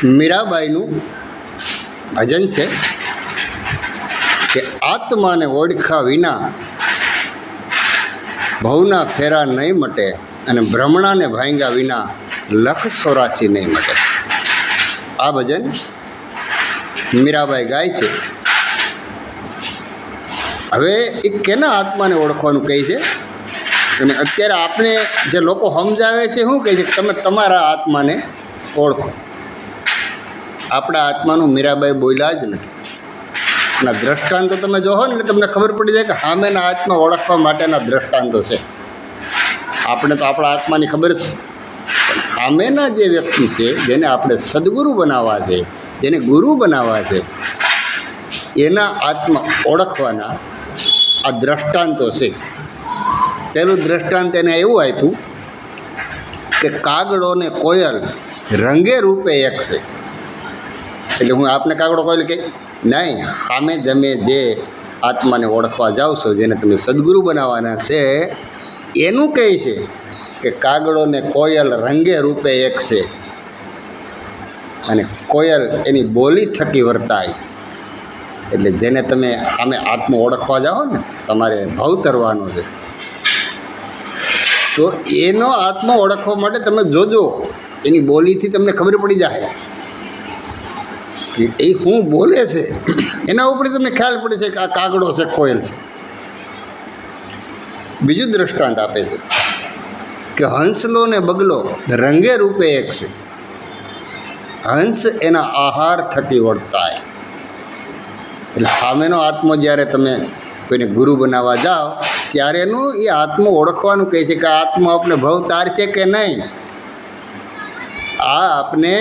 મીરાબાઈનું ભજન છે કે આત્માને ઓળખા વિના ભવના ફેરા નહીં મટે અને ભ્રમણાને ભાંગ્યા વિના 184 નહીં મટે. આ ભજન મીરાબાઈ ગાય છે. હવે એ કેના આત્માને ઓળખવાનું કહે છે? અને અત્યારે આપણે જે લોકો સમજાવે છે શું કહે છે કે તમે તમારા આત્માને ઓળખો. આપણા આત્માનું મીરાબાઈ બોલ્યા જ નથી. એના દ્રષ્ટાંતો તમે જોવો ને એટલે તમને ખબર પડી જાય કે સામેના આત્મા ઓળખવા માટેના દ્રષ્ટાંતો છે. આપણે તો આપણા આત્માની ખબર છે, પણ સામેના જે વ્યક્તિ છે જેને આપણે સદગુરુ બનાવવા છે, જેને ગુરુ બનાવવા છે, એના આત્મા ઓળખવાના આ દ્રષ્ટાંતો છે. પહેલું દ્રષ્ટાંત એને એવું આપ્યું કે કાગડો ને કોયલ રંગે રૂપે એક છે. એટલે હું આપને કાગડો કોયલ કહે નહીં, સામે તમે જે આત્માને ઓળખવા જાઓ છો, જેને તમે સદગુરુ બનાવવાના છે, એનું કહે છે કે કાગડો ને કોયલ રંગે રૂપે એક છે. અને કોયલ એની બોલી થકી વર્તાય. એટલે જેને તમે આમે આત્મા ઓળખવા જાઓ ને, તમારે ભાવ તરવાનો છે, તો એનો આત્મા ઓળખવા માટે તમે જોજો, એની બોલીથી તમને ખબર પડી જાય કે એ શું બોલે છે. એના ઉપર તમને ખ્યાલ પડે છે કે આ કાગડો છે, કોયલ છે. બીજું દ્રષ્ટાંત આપે છે કે હંસલો ને બગલો રંગે રૂપે એક છે. હંસ એના આહાર થકી વર્તાય. એટલે સામેનો આત્મો જ્યારે તમે કોઈને ગુરુ બનાવવા જાઓ ત્યારે એનું એ આત્મો ઓળખવાનું કહે છે કે આ આત્મા આપણે ભવ તારશે કે નહીં, આ આપને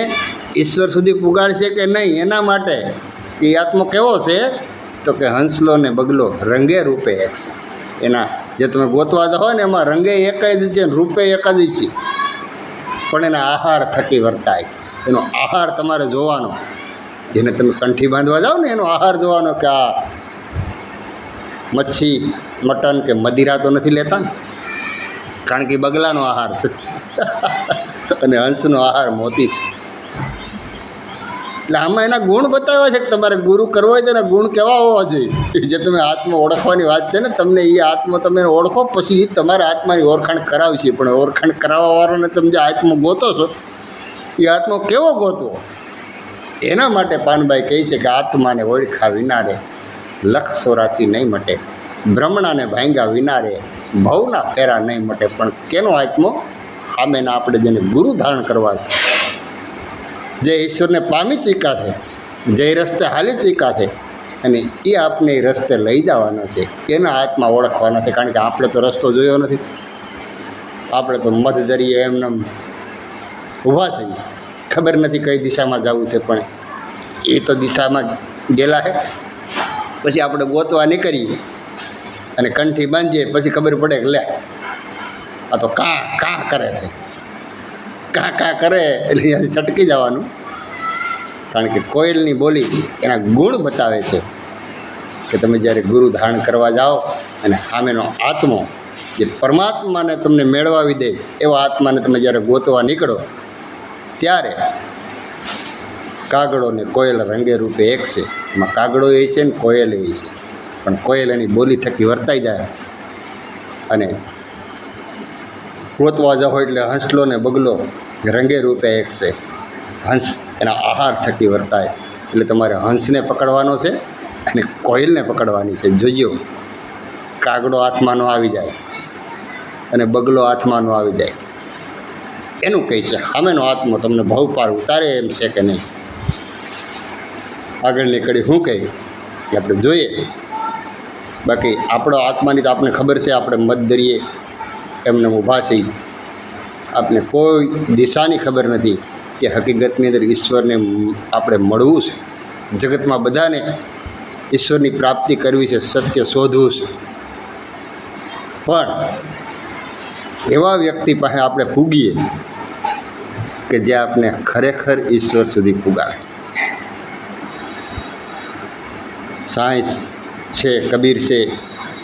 ઈશ્વર સુધી પુગાડશે કે નહીં. એના માટે એ આત્મો કેવો છે તો કે હંસલો ને બગલો રંગે રૂપે એક છે. એના જે તમે ગોતવા જાઓ ને એમાં રંગે એક જ છે, રૂપે એક જ છે, પણ એના આહાર થકી વર્તાય. એનો આહાર તમારે જોવાનો. જેને તમે કંઠી બાંધવા જાઓ ને એનો આહાર જોવાનો કે આ મચ્છી, મટન કે મદિરા તો નથી લેતા ને, કારણ કે બગલાનો આહાર છે અને હંસનો આહાર મોતી છે. એટલે આમાં એના ગુણ બતાવ્યા છે કે તમારે ગુરુ કરવો હોય તો એના ગુણ કેવા હોવા જોઈએ. જે તમે આત્મા ઓળખવાની વાત છે ને, તમને એ આત્મા તમે ઓળખો, પછી તમારા આત્માની ઓળખાણ કરાવશે. પણ ઓળખાણ કરાવવાવાળાને તમે જે આત્મા ગોતો છો એ આત્મા કેવો ગોતવો, એના માટે પાનબાઈ કહે છે કે આત્માને ઓળખા વિના રે 184 નહીં મટે, ભ્રમણાને ભાંગ્યા વિના રે ભવના ફેરા નહીં મટે. પણ કેનો આત્મો? સામેના આપણે જેને ગુરુ ધારણ કરવા છે, જે ઈશ્વરને પામી ચૂક્યા છે, જે રસ્તે હાલી ચૂક્યા છે, અને એ આપને એ રસ્તે લઈ જવાના છે, એના આત્મા ઓળખવાના છે. કારણ કે આપણે તો રસ્તો જોયો નથી, આપણે તો મધદરીએ એમને ઊભા થઈએ, ખબર નથી કઈ દિશામાં જવું છે, પણ એ તો દિશામાં ગયેલા છે. પછી આપણે ગોતવા નીકળીએ અને કંઠી બાંધીએ, પછી ખબર પડે કે લે આ તો કાં કરે છે, કાં કરે એટલે અહીંયાથી છટકી જવાનું. કારણ કે કોયલની બોલી એના ગુણ બતાવે છે કે તમે જ્યારે ગુરુ ધારણ કરવા જાઓ અને સામેનો આત્મો જે પરમાત્માને તમને મેળવાવી દે એવા આત્માને તમે જ્યારે ગોતવા નીકળો ત્યારે કાગડો ને કોયલ રંગે રૂપે એક છે. એમાં કાગડો એ છે ને કોયલ એ છે, પણ કોયલ એની બોલી થકી વર્તાઈ જાય. અને ગોતવા જાઓ એટલે હંસલો ને બગલો રંગે રૂપે એક છે. હંસ એના આહાર થકી વર્તાય. એટલે તમારે હંસને પકડવાનો છે અને કોયલને પકડવાની છે. જોજો, કાગડો હાથમાં ન આવી જાય અને બગલો હાથમાં ન આવી જાય. એનું કહે છે સામેનો આત્મો તમને ભાવ પાર ઉતારે એમ છે કે નહીં. આગળની કડી શું કહે એ આપણે જોઈએ. બાકી આપણો આત્માની તો આપણને ખબર છે, આપણે મધદરીએ એમને ઊભા છીએ, આપને કોઈ દિશાની ખબર નથી કે હકીકતની અંદર ઈશ્વરને આપણે મળવું છે. જગતમાં બધાને ઈશ્વરની પ્રાપ્તિ કરવી છે, સત્ય શોધવું છે, પણ એવા વ્યક્તિ પાસે આપણે પૂગીએ કે જે આપને ખરેખર ઈશ્વર સુધી પુગાડે. સાંઈસ છે, કબીર છે,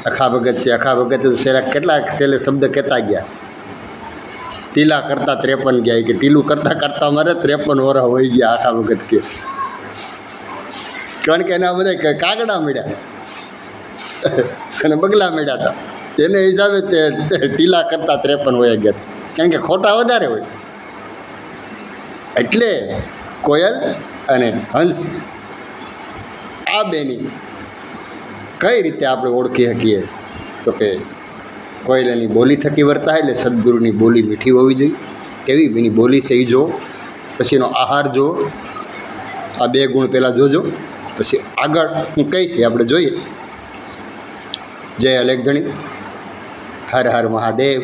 અખા ભગત છે. અખા ભગત છેલ્લા કેટલાક છેલ્લે શબ્દ કહેતા ગયા ટીલા કરતાં 53 ગયા કે ટીલું કરતાં કરતાં મારે 53 વર્ષ હોઈ ગયા આખા વખત કે કારણ કે એના બધા કાગડા મળ્યા અને બગલા મળ્યા હતા એને હિસાબે તે ટીલા કરતાં 53 વયા ગયા કારણ કે ખોટા વધારે હોય. એટલે કોયલ અને હંસ આ બેની કઈ રીતે આપણે ઓળખી શકીએ તો કે કોયલ એની બોલી થકી વર્તાય એટલે સદગુરુની બોલી મીઠી હોવી જોઈએ. કેવી એની બોલી છે એ જુઓ, પછી એનો આહાર જુઓ. આ 2 ગુણ પહેલાં જોજો, પછી આગળ હું કહીશ આપણે જોઈએ. જય અલેખધણી. હર હર મહાદેવ.